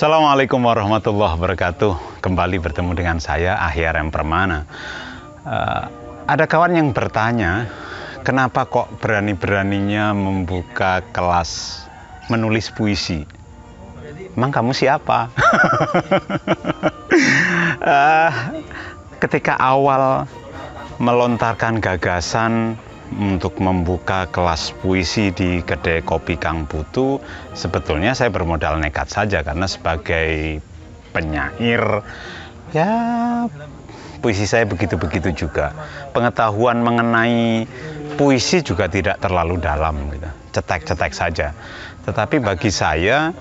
Assalamualaikum warahmatullahi wabarakatuh. Kembali bertemu dengan saya, Ahyar M. Permana. Ada kawan yang bertanya, kenapa kok berani-beraninya membuka kelas menulis puisi? Emang kamu siapa? Ketika awal melontarkan gagasan untuk membuka kelas puisi di kedai kopi Kang Putu, sebetulnya saya bermodal nekat saja, karena sebagai penyair, ya puisi saya begitu-begitu juga. Pengetahuan mengenai puisi juga tidak terlalu dalam, gitu. Cetek-cetek saja. Tetapi bagi saya,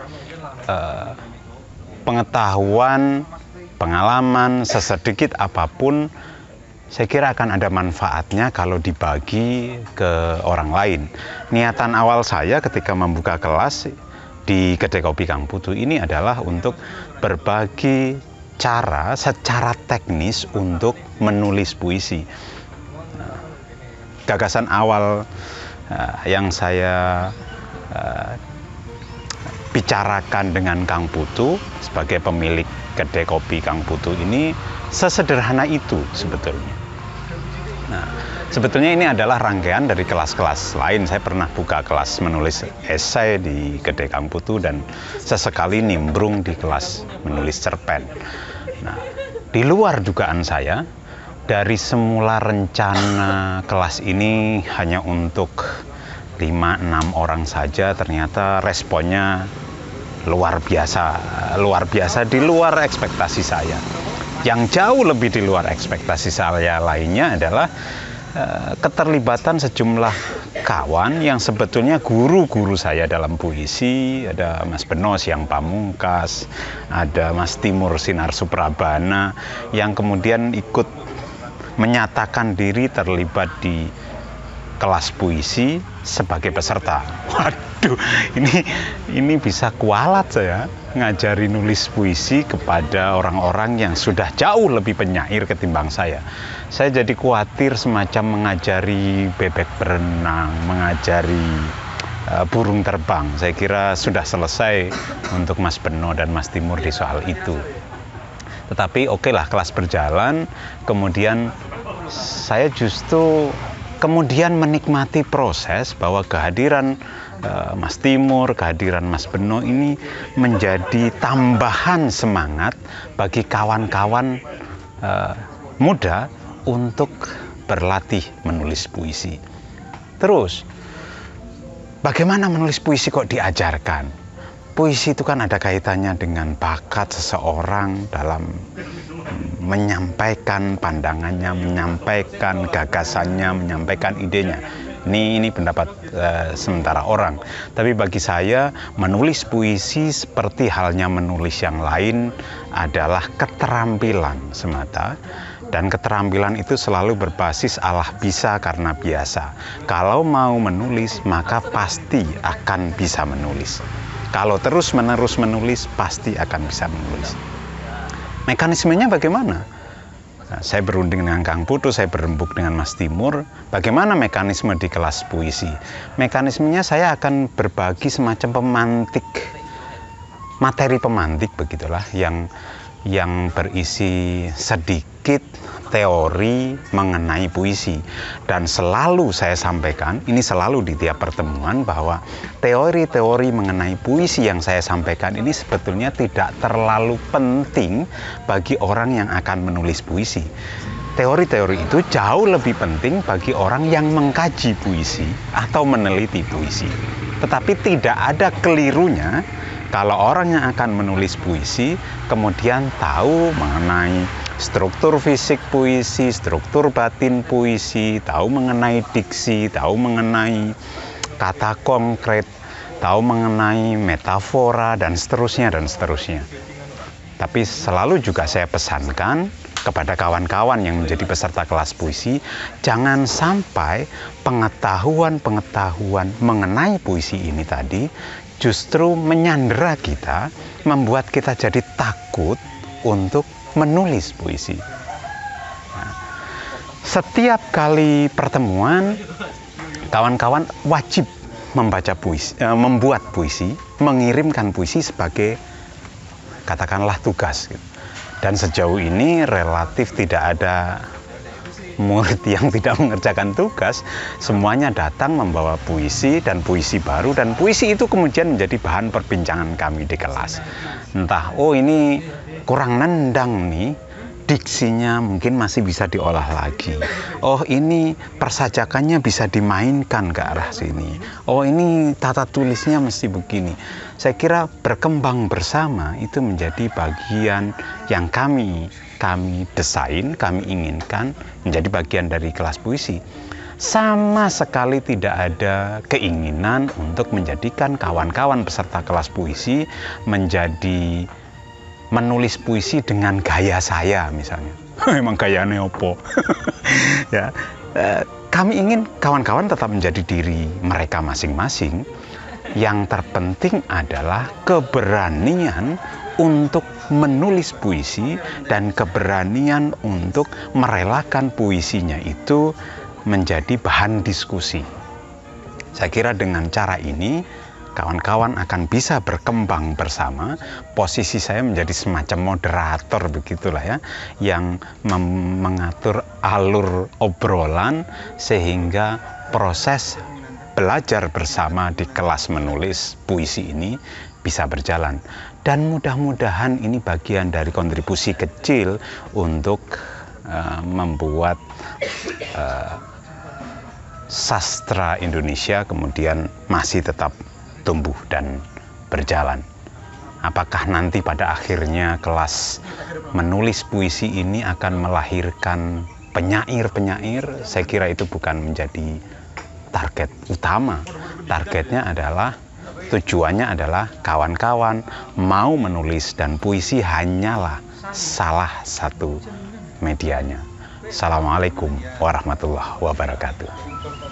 pengetahuan, pengalaman, sesedikit apapun, saya kira akan ada manfaatnya kalau dibagi ke orang lain. Niatan awal saya ketika membuka kelas di kedai kopi Kang Putu ini adalah untuk berbagi cara secara teknis untuk menulis puisi. Gagasan awal yang saya bicarakan dengan Kang Putu sebagai pemilik kedai kopi Kang Putu ini sesederhana itu sebetulnya. Nah, sebetulnya ini adalah rangkaian dari kelas-kelas lain. Saya pernah buka kelas menulis esai di kedai Kang Putu dan sesekali nimbrung di kelas menulis cerpen. Nah, di luar dugaan saya, dari semula rencana kelas ini hanya untuk 5-6 orang saja, ternyata responnya luar biasa di luar ekspektasi saya. Yang jauh lebih di luar ekspektasi saya lainnya adalah keterlibatan sejumlah kawan yang sebetulnya guru-guru saya dalam puisi. Ada Mas Beno Siang Pamungkas, ada Mas Timur Sinar Suprabana, yang kemudian ikut menyatakan diri terlibat di kelas puisi sebagai peserta. Waduh, ini bisa kualat saya ngajari nulis puisi kepada orang-orang yang sudah jauh lebih penyair ketimbang saya. Saya jadi khawatir semacam mengajari bebek berenang, mengajari burung terbang. Saya kira sudah selesai untuk Mas Beno dan Mas Timur di soal itu. Tetapi oke lah, kelas berjalan, kemudian saya justru kemudian menikmati proses bahwa kehadiran Mas Timur, kehadiran Mas Beno ini menjadi tambahan semangat bagi kawan-kawan muda untuk berlatih menulis puisi. Terus, bagaimana menulis puisi kok diajarkan? Puisi itu kan ada kaitannya dengan bakat seseorang dalam menyampaikan pandangannya, menyampaikan gagasannya, menyampaikan idenya. Ini pendapat sementara orang. Tapi bagi saya, menulis puisi seperti halnya menulis yang lain adalah keterampilan semata. Dan keterampilan itu selalu berbasis Allah bisa karena biasa. Kalau mau menulis, maka pasti akan bisa menulis. Kalau terus-menerus menulis, pasti akan bisa menulis. Mekanismenya bagaimana? Nah, saya berunding dengan Kang Putu, saya berembuk dengan Mas Timur. Bagaimana mekanisme di kelas puisi? Mekanismenya saya akan berbagi semacam pemantik, materi pemantik begitulah, yang berisi sedikit teori mengenai puisi. Dan selalu saya sampaikan, ini selalu di tiap pertemuan, bahwa teori-teori mengenai puisi yang saya sampaikan ini sebetulnya tidak terlalu penting bagi orang yang akan menulis puisi. Teori-teori itu jauh lebih penting bagi orang yang mengkaji puisi atau meneliti puisi. Tetapi tidak ada kelirunya kalau orang yang akan menulis puisi kemudian tahu mengenai struktur fisik puisi, struktur batin puisi, tahu mengenai diksi, tahu mengenai kata konkret, tahu mengenai metafora, dan seterusnya dan seterusnya. Tapi selalu juga saya pesankan kepada kawan-kawan yang menjadi peserta kelas puisi, jangan sampai pengetahuan-pengetahuan mengenai puisi ini tadi justru menyandera kita, membuat kita jadi takut untuk menulis puisi. Nah, setiap kali pertemuan, kawan-kawan wajib membaca puisi, membuat puisi, mengirimkan puisi sebagai katakanlah tugas gitu. Dan sejauh ini relatif tidak ada murid yang tidak mengerjakan tugas, semuanya datang membawa puisi dan puisi baru, dan puisi itu kemudian menjadi bahan perbincangan kami di kelas. Entah, oh ini kurang nendang nih, diksinya mungkin masih bisa diolah lagi. Oh ini persajakannya bisa dimainkan ke arah sini. Oh ini tata tulisnya mesti begini. Saya kira berkembang bersama itu menjadi bagian yang kami desain, kami inginkan menjadi bagian dari kelas puisi. Sama sekali tidak ada keinginan untuk menjadikan kawan-kawan peserta kelas puisi menjadi menulis puisi dengan gaya saya misalnya. Emang gayanya opo? Ya, kami ingin kawan-kawan tetap menjadi diri mereka masing-masing. Yang terpenting adalah keberanian untuk menulis puisi dan keberanian untuk merelakan puisinya itu menjadi bahan diskusi. Saya kira dengan cara ini kawan-kawan akan bisa berkembang bersama. Posisi saya menjadi semacam moderator begitulah ya, yang mengatur alur obrolan sehingga proses belajar bersama di kelas menulis puisi ini bisa berjalan. Dan mudah-mudahan ini bagian dari kontribusi kecil untuk membuat sastra Indonesia kemudian masih tetap tumbuh dan berjalan. Apakah nanti pada akhirnya kelas menulis puisi ini akan melahirkan penyair-penyair? Saya kira itu bukan menjadi target utama. Targetnya adalah, tujuannya adalah kawan-kawan mau menulis, dan puisi hanyalah salah satu medianya. Assalamualaikum warahmatullahi wabarakatuh.